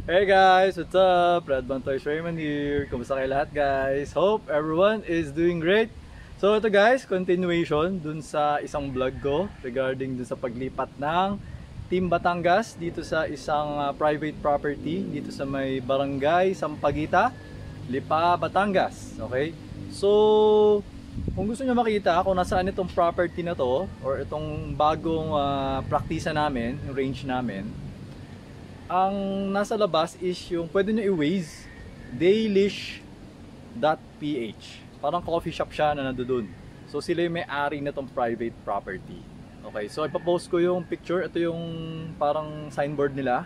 Hey guys, what's up? Red Bang Toys Raymond here. Kumusta kayo lahat guys? Hope everyone is doing great. So ito guys, continuation dun sa isang vlog ko regarding dun sa paglipat ng Team Batangas dito sa isang private property dito sa may barangay Sampaguita, Lipa, Batangas. Okay? So kung gusto nyo makita kung nasaan itong property na to or itong bagong praktisa namin, yung range namin, ang nasa labas is yung pwede nyo i-waze daylish.ph. Parang coffee shop siya na nandoon. So sila yung may-ari na tong private property. Okay, so ipapost ko yung picture. Ito yung parang signboard nila.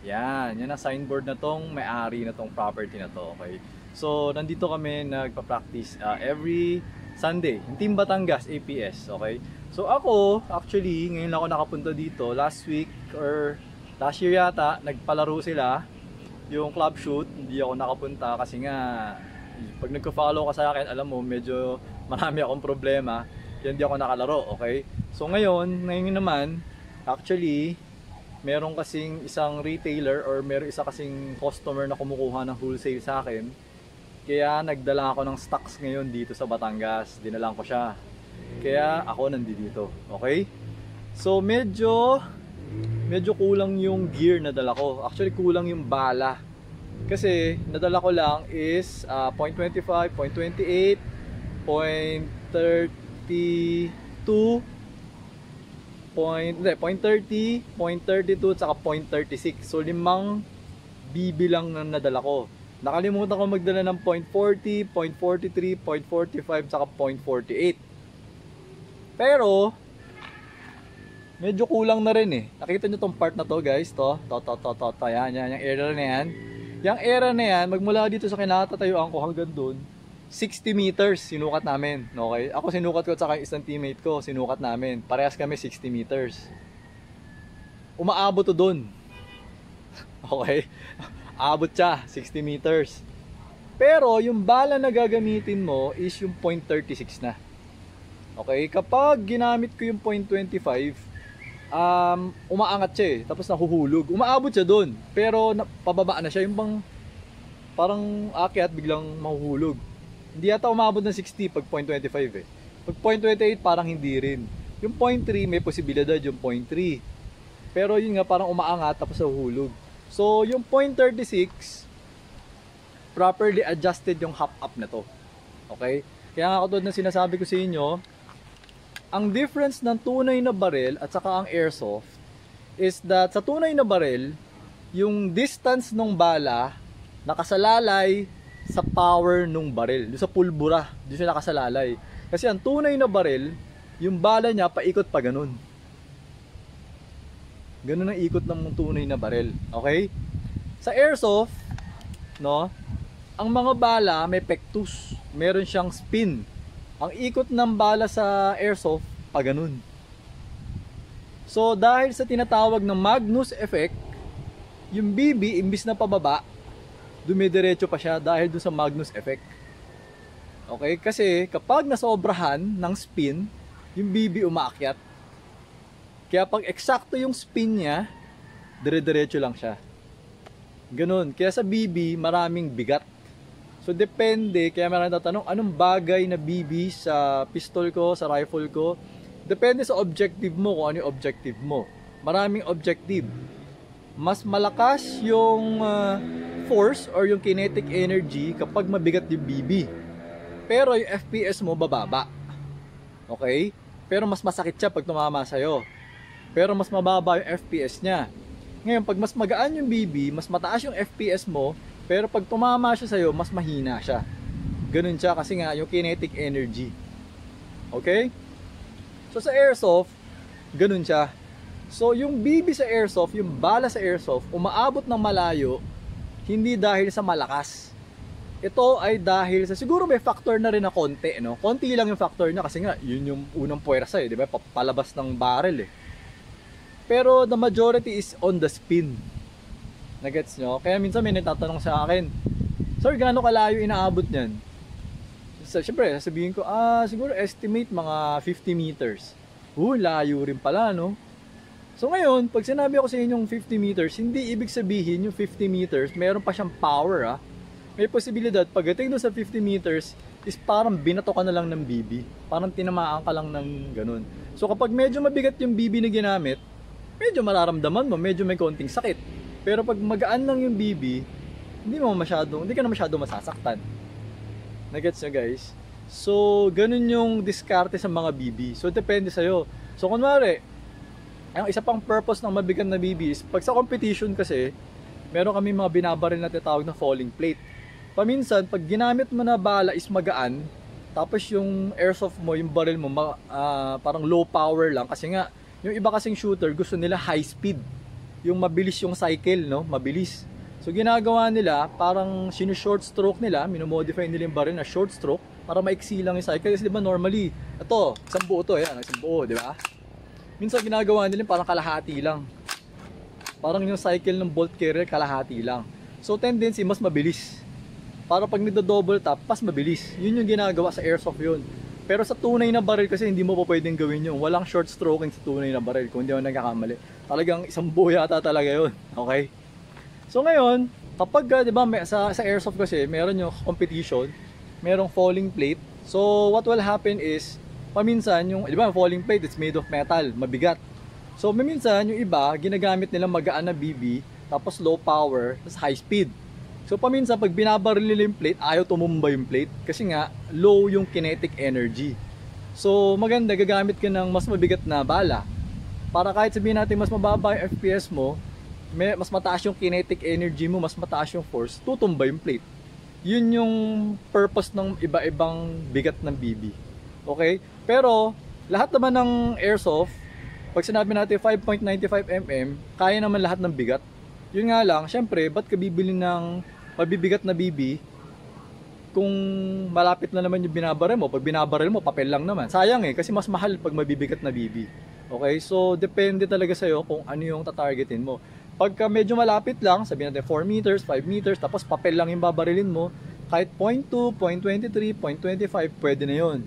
Yan ang signboard na tong may-ari na tong property na to. Okay, so nandito kami nagpa-practice every Sunday, yung Team Batangas APS. Okay, so ako actually ngayon ako nakapunta dito. Last week or last year yata nagpalaro sila yung club shoot. Hindi ako nakapunta kasi nga pag nagko-follow ka sa akin, alam mo medyo marami akong problema, kaya hindi ako nakalaro. Okay, so ngayon naman actually meron kasing isang retailer or meron isa kasing customer na kumukuha ng wholesale sa akin. Kaya nagdala ako ng stocks ngayon dito sa Batangas. Dinalang ko siya. Kaya ako nandito. Okay? So medyo kulang yung gear na dala ko. Actually kulang yung bala. Kasi nadala ko lang is 0.25, 0.28, 0.32, 0.30, 0.32 at saka 0.36. So 5 BB lang na nadala ko. Nakalimutan ko magdala ng 0.40, 0.43, 0.45 saka 0.48. Pero medyo kulang na rin eh. Nakita nyo tong part na to guys, to. Yan, yung area na yan. Yung area na yan, magmula dito sa kinatatayuan ko hanggang doon, 60 meters sinukat namin. Okay? Ako sinukat ko at saka isang teammate ko, sinukat namin. Parehas kami 60 meters. Umaabot to doon. Okay? Abot siya, 60 meters. Pero yung bala na gagamitin mo is yung 0.36 na. Okay? Kapag ginamit ko yung 0.25, umaangat siya eh. Tapos nahuhulog. Umaabot siya doon. Pero pababa na siya. Yung bang parang akyat biglang mahuhulog. Hindi yata umabot ng 60 pag 0.25 eh. Pag 0.28 parang hindi rin. Yung 0.3 may posibilidad yung 0.3. Pero yun nga parang umaangat tapos nahuhulog. So yung 0.36 properly adjusted yung hop up na to. Okay? Kaya nga katulad ng sinasabi ko sa inyo, ang difference ng tunay na barrel at saka ang airsoft is that sa tunay na barrel, yung distance ng bala nakasalalay sa power ng barrel. Doon sa pulbura, doon siya nakasalalay. Kasi ang tunay na barrel, yung bala niya paikot pa ganun. Ganun ang ikot ng tunay na barrel. Okay? Sa airsoft, no, ang mga bala may pectus. Meron siyang spin. Ang ikot ng bala sa airsoft, pa ganun. So, dahil sa tinatawag ng Magnus effect, yung BB, imbis na pababa, dumidiretso pa siya dahil doon sa Magnus effect. Okay? Kasi kapag nasobrahan ng spin, yung BB umaakyat. Kaya pag eksakto yung spin niya, dire-diretso lang siya. Ganun. Kaya sa BB, maraming bigat. So depende, kaya maraming tatanong, anong bagay na BB sa pistol ko, sa rifle ko? Depende sa objective mo, kung ano yung objective mo. Maraming objective. Mas malakas yung force or yung kinetic energy kapag mabigat yung BB. Pero yung FPS mo bababa. Okay? Pero mas masakit siya pag tumama sa'yo. Pero mas mababa yung FPS niya. Ngayon, pag mas magaan yung BB, mas mataas yung FPS mo, pero pag tumama siya sa'yo, mas mahina siya. Ganun siya kasi nga yung kinetic energy. Okay? So sa airsoft, ganun siya. So yung BB sa airsoft, yung bala sa airsoft, umaabot ng malayo, hindi dahil sa malakas. Ito ay dahil sa, siguro may factor na rin na konti, no? Konti lang yung factor niya kasi nga, yun yung unang puwersa eh, di ba? Palabas ng barrel eh. Pero the majority is on the spin. Nagets nyo? Kaya minsan may nagtatanong sa akin, sir, gaano kalayo inaabot niyan? Siyempre, sasabihin ko, siguro estimate mga 50 meters. Layo rin pala, no? So ngayon, pag sinabi ako sa inyong 50 meters, hindi ibig sabihin yung 50 meters, meron pa siyang power. May posibilidad, pagdating doon sa 50 meters, is parang binato ka na lang ng BB. Parang tinamaan ka lang ng ganun. So kapag medyo mabigat yung BB na ginamit, medyo mararamdaman mo, medyo may konting sakit. Pero pag magaan lang yung BB, hindi ka na masyado masasaktan. Nagets nyo guys? So, ganun yung diskarte sa mga BB. So, depende sa'yo. So, kunwari, ang isa pang purpose ng mabigat na BB is, pag sa competition kasi, meron kami mga binabaril na tinatawag na falling plate. Paminsan, pag ginamit mo na bala is magaan, tapos yung airsoft mo, yung baril mo, parang low power lang. Kasi nga, yung iba kasing shooter, gusto nila high speed. Yung mabilis yung cycle, no? Mabilis. So, ginagawa nila, parang short stroke nila, minomodify nila yung baril na short stroke, para maiksi lang yung cycle. Kasi diba normally, ito, isang buo to, yan, isang buo, di ba? Minsan ginagawa nila parang kalahati lang. Parang yung cycle ng bolt carrier, kalahati lang. So, tendency, mas mabilis. Para pag nagdo-double tap, mas mabilis. Yun yung ginagawa sa airsoft yun. Pero sa tunay na baril kasi hindi mo pa pwedeng gawin yun. Walang short stroking sa tunay na baril kung hindi ako nagkakamali. Talagang isang buo yata talaga yun. Okay? So ngayon, kapag di ba, sa airsoft kasi meron yung competition, merong falling plate. So what will happen is, paminsan yung, di ba, falling plate, it's made of metal, mabigat. So paminsan yung iba, ginagamit nila magaan na BB, tapos low power, tapos high speed. So paminsan pag binabaril nila yung plate, ayaw tumumba yung plate kasi nga low yung kinetic energy. So maganda gagamit ka ng mas mabigat na bala para kahit sabihin natin mas mababa yung FPS mo, mas mataas yung kinetic energy mo, mas mataas yung force, tutumba yung plate. Yun yung purpose ng iba-ibang bigat ng BB. Okay? Pero lahat naman ng airsoft, pag sinabi natin 5.95 mm, kaya naman lahat ng bigat. Yun nga lang, syempre, ba't ka bibili ng mabibigat na BB kung malapit na naman yung binabaril mo? Pag binabaril mo, papel lang naman. Sayang kasi mas mahal pag mabibigat na BB. Okay? So, depende talaga sa'yo kung ano yung tatargetin mo. Pagka medyo malapit lang, sabihin natin 4 meters, 5 meters, tapos papel lang yung babarilin mo, kahit 0.2, 0.23, 0.25, pwede na yun.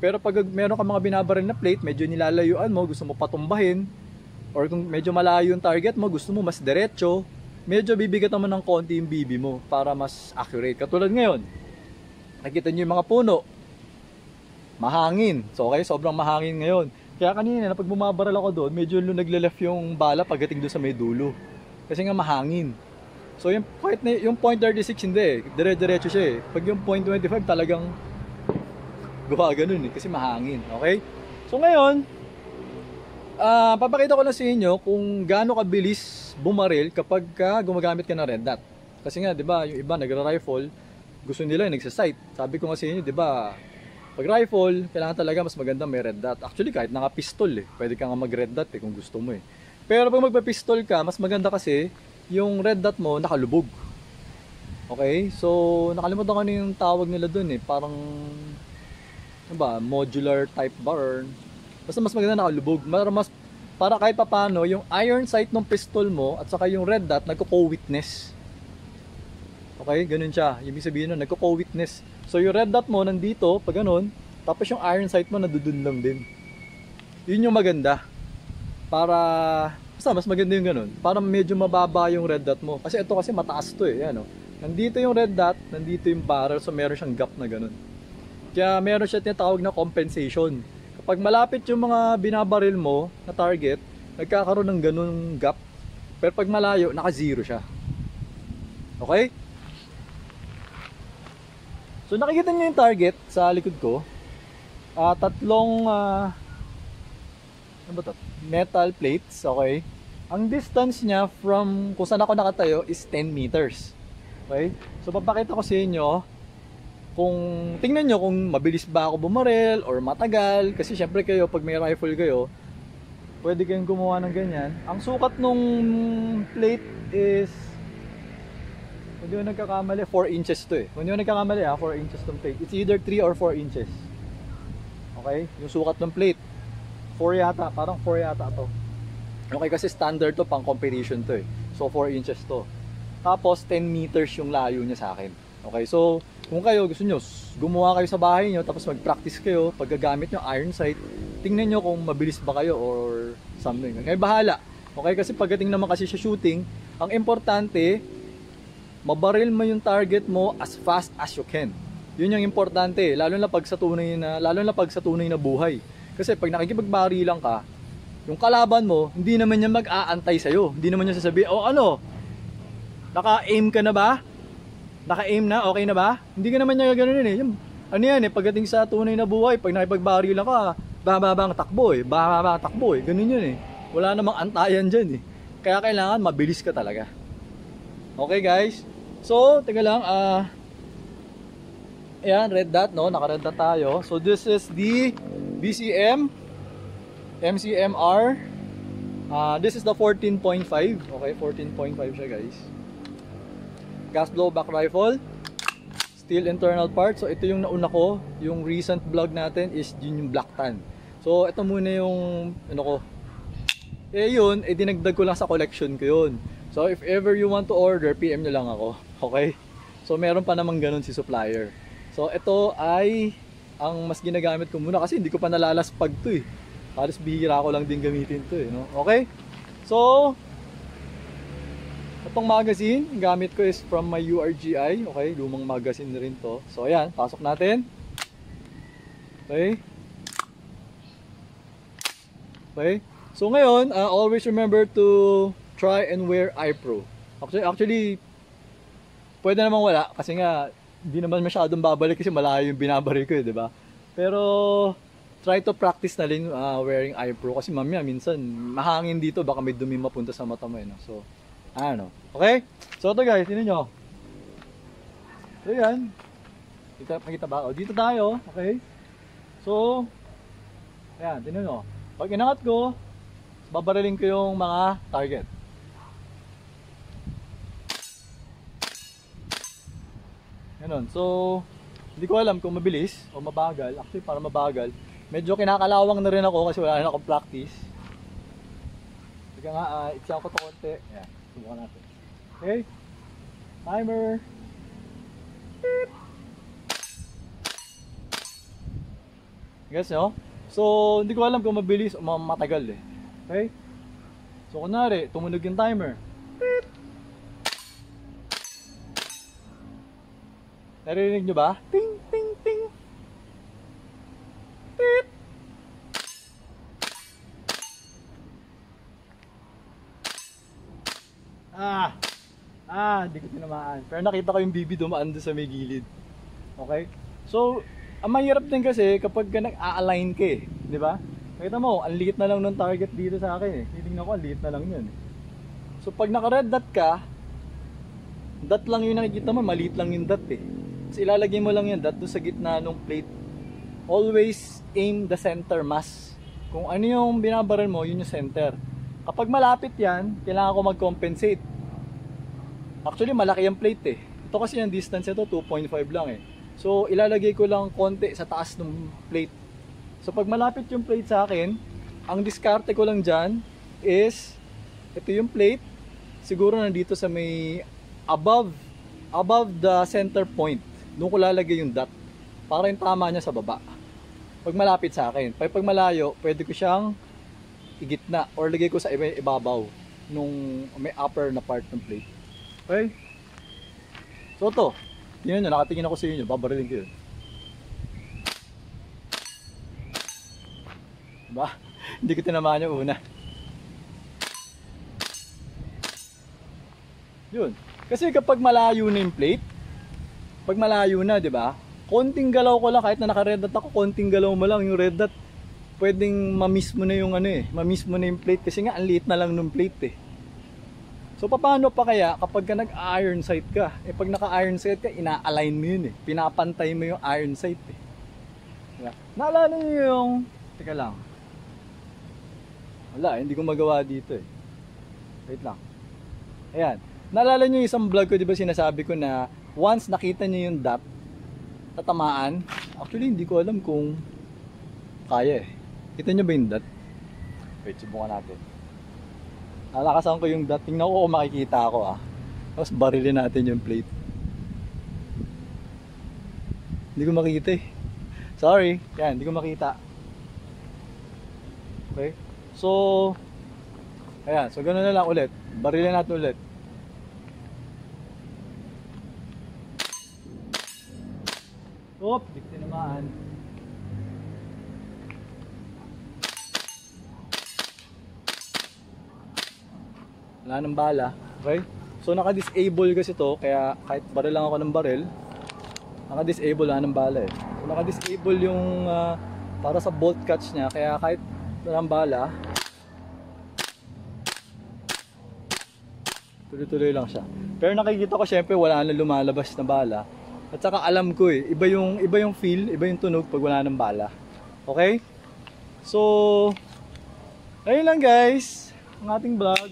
Pero pag meron ka mga binabaril na plate, medyo nilalayuan mo, gusto mo patumbahin, or kung medyo malayo yung target mo, gusto mo mas diretso, medyo bibigat naman ng konti yung BB mo para mas accurate. Katulad ngayon, nakita nyo yung mga puno, mahangin. So okay, sobrang mahangin ngayon. Kaya kanina, pag bumabaril ako doon, medyo nagle-left yung bala pagdating doon sa may dulo. Kasi nga mahangin. So yung point 36 hindi dire-diretso siya Pag yung point 25 talagang gawa ganun kasi mahangin. Okay? So ngayon, papakita ko lang sa inyo kung gaano kabilis bumaril kapag gumagamit ka ng red dot. Kasi nga, 'di ba, yung iba nagra-rifle, gusto nila yung nagsa-sight. Sabi ko nga sa inyo, 'di ba, pag rifle, kailangan talaga mas maganda may red dot. Actually, kahit naka-pistol pwede ka nga mag-red dot kung gusto mo Pero pag magpa-pistol ka, mas maganda kasi yung red dot mo nakalubog. Okay? So, nakalimutan ko na yung tawag nila doon parang ano ba, modular type bar. Basta mas maganda nakalubog. Para kahit papano, yung iron sight ng pistol mo at saka yung red dot nagko-co-witness. Okay, ganun siya. Ibig sabihin nun, nagko-co-witness. So yung red dot mo nandito, pag ganun, tapos yung iron sight mo nandun lang din. Yun yung maganda. Para, basta mas maganda yung ganun. Para medyo mababa yung red dot mo. Kasi ito kasi mataas to Yan, nandito yung red dot, nandito yung barrel, so meron siyang gap na ganun. Kaya meron siya tinatawag na compensation. Kapag malapit yung mga binabaril mo na target, nagkakaroon ng ganun gap. Pero pag malayo, naka-zero siya. Okay? So nakikita niyo yung target sa likod ko. Tatlong ano ba to? Metal plates, okay? Ang distance niya from kung saan ako nakatayo is 10 meters. Okay? So papakita ko sa inyo kung tingnan nyo kung mabilis ba ako bumarel or matagal. Kasi syempre kayo, pag may rifle kayo, pwede kayong gumawa ng ganyan. Ang sukat nung plate is, kung di ko nagkakamali, 4 inches to Kung di ko nagkakamali 4 inches tong plate. It's either 3 or 4 inches. Okay? Yung sukat ng plate. 4 yata, parang 4 yata to. Okay, kasi standard to, pang competition to So 4 inches to. Tapos 10 meters yung layo niya sa akin. Okay, so kung kayo gusto nyo, gumawa kayo sa bahay nyo, tapos mag-practice kayo, paggagamit nyo iron sight, tingnan nyo kung mabilis ba kayo or something. Ngayon bahala. Okay, kasi pagdating naman kasi sa shooting, ang importante, mabaril mo yung target mo as fast as you can. Yun yung importante, lalo na pag sa tunay na buhay. Kasi pag nakikipagbarilan ka, yung kalaban mo, hindi naman niya mag-aantay sa'yo. Hindi naman niya sasabihin, oh ano, naka-aim ka na ba? Naka-aim na? Okay na ba? Hindi ka naman niya ganoon eh. Yung, ano yan eh, pagdating sa tunay na buhay, pag nakipagbarilan ka, bababang takbo eh. Bababang takbo eh. Ganun yun eh. Wala namang antayan dyan eh. Kaya kailangan mabilis ka talaga. Okay guys? So, teka lang, ayan, red dot, no? Naka-red dot tayo. So, this is the BCM MCMR. This is the 14.5. Okay, 14.5 siya guys. Gas blowback rifle. Steel internal part. So, ito yung nauna ko. Yung recent vlog natin is yun yung Black Tan. So, ito muna yung, ano ko. Yun, dinagdag ko lang sa collection ko yun. So, if ever you want to order, PM nyo lang ako. Okay? So, meron pa namang ganun si supplier. So, ito ay ang mas ginagamit ko muna kasi hindi ko pa nalalaspag to eh. Halos bihira ko lang din gamitin to eh, no? Okay? So, itong magazine, gamit ko is from my URGI. Okay? Lumang magazine na rin to. So, ayan. Pasok natin. Okay? Okay? So, ngayon, always remember to try and wear eye pro. Actually, pwede namang wala kasi nga hindi naman masyadong babalik kasi malayo yung binabaril ko eh, di ba? Pero try to practice na rin wearing eye pro kasi mamaya minsan mahangin dito baka may dumi mapunta sa mata mo eh, no? So, ano. Okay? So ito guys, tingnan nyo. So yan. Nakita ba? O, dito tayo. Okay? So, ayan, tingnan nyo. Pag inangat ko, babaraling ko yung mga target. Ganun. So, hindi ko alam kung mabilis o mabagal. Actually, para mabagal, medyo kinakalawang na rin ako kasi wala na akong practice. Sige nga, itsaw ko ito konti. Ayan, subukan natin. Okay? Timer. Beep. Guys, no? So, hindi ko alam kung mabilis o matagal eh. Okay? So, kunwari, tumunog yung timer. Beep. Narinig nyo ba? Ting, ting, ting. Beep. Hindi ko tinamaan. Pero nakita ko yung BB dumaan doon sa may gilid. Okay? So, ang mahirap din kasi kapag nag-a-align ka eh. Di ba? Nakita mo, ang liit na lang ng target dito sa akin eh. Titingnan ko, ang liit na lang yun eh. So, pag naka-red dot ka, dot lang yung nakikita mo, maliit lang yung dot eh. So, ilalagay mo lang yung dot doon sa gitna ng plate. Always aim the center mass. Kung ano yung binabaril mo, yun yung center. Kapag malapit yan, kailangan ko mag-compensate. Actually, malaki yung plate eh. Ito kasi yung distance ito, 2.5 lang eh. So, ilalagay ko lang konti sa taas ng plate. So, pag malapit yung plate sa akin, ang diskarte ko lang dyan is, ito yung plate, siguro nandito sa may above the center point. Doon ko lalagay yung dot. Para yung tama niya sa baba. Pag malapit sa akin. Pag malayo, pwede ko siyang igitna or lagay ko sa ibabaw nung may upper na part ng plate. Okay? So ito, tingnan nyo, nakatingin ako sa inyo, babarilin ko yun. Diba? Hindi ko tinamaan yung una. Yun. Kasi kapag malayo na yung plate, pag malayo na, diba? Konting galaw ko lang, kahit na naka-red dot ako, konting galaw mo lang yung red dot, pwedeng ma-miss mo na yung ano eh, ma-miss mo na yung plate kasi nga ang liit na lang ng plate eh. So paano pa kaya kapag ka nag-iron sight ka? Eh pag naka-iron sight ka, ina-align mo yun eh. Pinapantay mo yung iron sight eh. Diba? Naalala nyo yung... Teka lang. Wala, hindi ko magawa dito eh. Wait lang. Ayan. Naalala nyo yung isang vlog ko, di ba sinasabi ko na once nakita nyo yung dot, tatamaan. Actually, hindi ko alam kung kaya eh. Kita nyo ba yung dot? Wait, subukan natin. Nalakasan ko yung dot. Tingnan ko kung makikita ako ah. Tapos barilin natin yung plate. Hindi ko makita eh. Sorry. Yan, hindi ko makita. Okay. So, Ayan, so ganoon na lang ulit. Barilin natin ulit. Oop, di tinamaan. Wala nang bala. Okay? So naka-disable kasi to, kaya kahit baril lang ako ng baril, naka-disable, wala nang bala eh. So naka-disable yung para sa bolt catch niya, kaya kahit walang bala, tuloy-tuloy lang siya. Pero nakikita ko syempre wala nang lumalabas na bala. At saka alam ko eh, iba yung feel, iba yung tunog pag wala nang bala. Okay? So, ayun lang guys, ang ating vlog.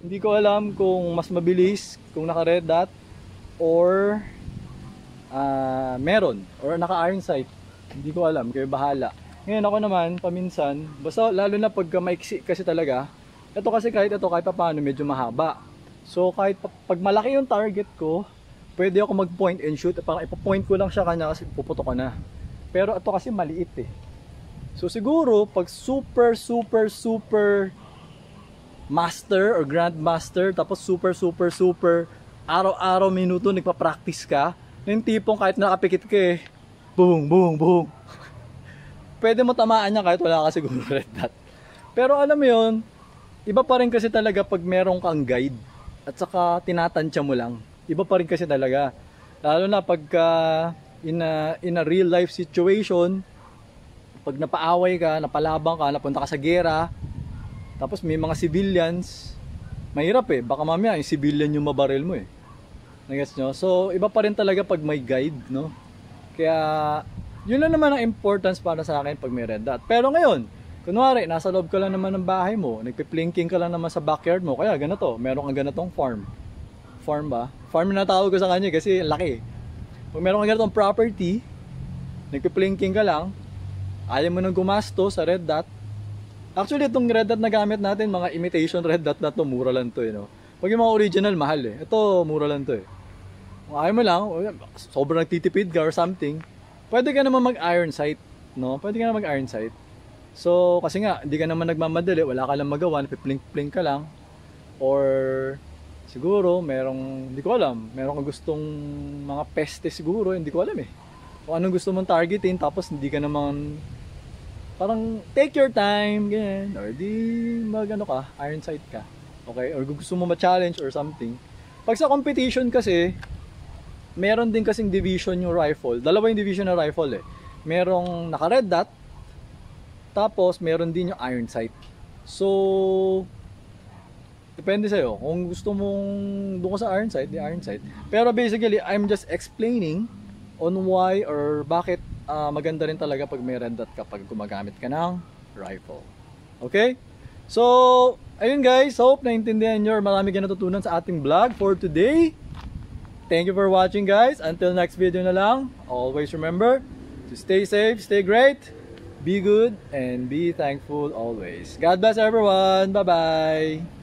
Hindi ko alam kung mas mabilis kung naka red dot or meron or naka iron sight. Hindi ko alam, kayo bahala. Ngayon ako naman paminsan, basta lalo na pag maiksi kasi talaga. Ito kasi kahit pa paano medyo mahaba. So kahit pag malaki yung target ko, pwede ako mag point and shoot. Parang ipo-point ko lang siya kanya kasi puputok ko na. Pero ito kasi maliit eh. So siguro pag super master or grandmaster, tapos super araw-araw minuto nagpa-practice ka, yung tipong kahit nakapikit ka eh, boom pwede mo tamaan niya kahit wala ka siguro red dot. Pero alam mo yun, iba pa rin kasi talaga pag meron kang guide at saka tinatansya mo lang, iba pa rin kasi talaga, lalo na pagka in a real life situation, pag napaaway ka, napalabang ka, napunta ka sa gera, tapos may mga civilians, mahirap eh, baka mamaya yung civilian yung mabaril mo eh. Nagets nyo? So iba pa rin talaga pag may guide, no? Kaya yun lang naman ang importance para sa akin pag may red dot. Pero ngayon, kunwari nasa loob ka lang naman ng bahay mo, nagpi-plinking ka lang naman sa backyard mo, kaya ganito, meron kang ganitong farm. Farm ba? Farm na tawag ko sa kanya kasi laki. Pag meron kang ganitong property, nagpi-plinking ka lang, ayaw mo nang gumasto sa red dot. Actually, itong red dot na gamit natin, mga imitation red dot na to, mura lang to eh, no? Pag yung mga original, mahal eh. Ito, mura lang to eh. Kung ayaw mo lang, sobrang nagtitipid ka or something, pwede ka naman mag-iron sight, no? Pwede ka naman mag-iron sight. So, kasi nga, hindi ka naman nagmamadali, wala ka lang magawa, napiplink-plink ka lang. Or, siguro, merong, hindi ko alam, merong gustong mga peste siguro, hindi ko alam eh. Kung anong gusto mong targetin, tapos hindi ka naman, parang take your time, ganyan. Or di magano ka, iron sight ka. Okay? Or gusto mo ma-challenge or something. Pag sa competition kasi, meron din kasing division yung rifle. Dalawa yung division ng rifle eh. Merong naka red dot, tapos meron din yung iron sight. So, depende sa'yo. Kung gusto mong doon ka sa iron sight, di iron sight. Pero basically, I'm just explaining on why or bakit maganda rin talaga pag may red dot kapag gumagamit ka ng rifle. Okay? So, ayun guys, hope naintindihan nyo or marami kayo natutunan sa ating vlog for today. Thank you for watching guys. Until next video na lang, always remember to stay safe, stay great, be good, and be thankful always. God bless everyone. Bye-bye.